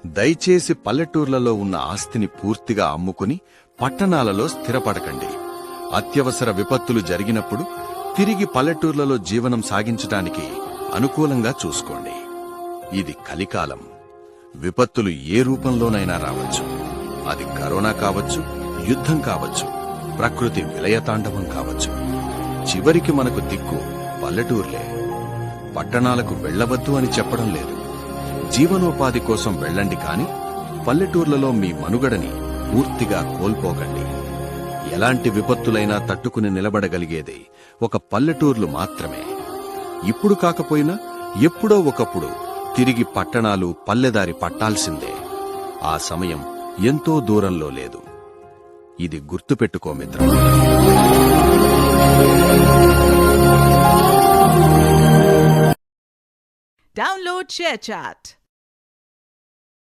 దయచేసి పల్లెటూర్లలో ఉన్న ఆస్తిని పూర్తిగా అమ్ముకుని పట్టణాలలో స్థిరపడకండి. అత్యవసర విపత్తులు జరిగినప్పుడు తిరిగి పల్లెటూర్లలో జీవనం సాగించడానికి అనుకూలంగా చూసుకోండి. ఇది కలికాలం. విపత్తులు ఏ రూపంలోనైనా రావచ్చు. అది కరోనా కావచ్చు, యుద్ధం కావచ్చు, ప్రకృతి విలయతాండవం కావచ్చు. చివరికి మనకు దిక్కు పల్లెటూర్లే. పట్టణాలకు వెళ్లవద్దు అని చెప్పడం లేదు. జీవనోపాధి కోసం వెళ్ళండి, కాని పల్లెటూర్లలో మీ మనుగడని పూర్తిగా కోల్పోకండి. ఎలాంటి విపత్తులైనా తట్టుకుని నిలబడగలిగేది ఒక పల్లెటూర్లు మాత్రమే. ఇప్పుడు కాకపోయినా ఎప్పుడో ఒకప్పుడు తిరిగి పట్టణాలు పల్లెదారి పట్టాల్సిందే. ఆ సమయం ఎంతో దూరంలో లేదు. ఇది గుర్తుపెట్టుకో మిత్రమా. Download ShareChat.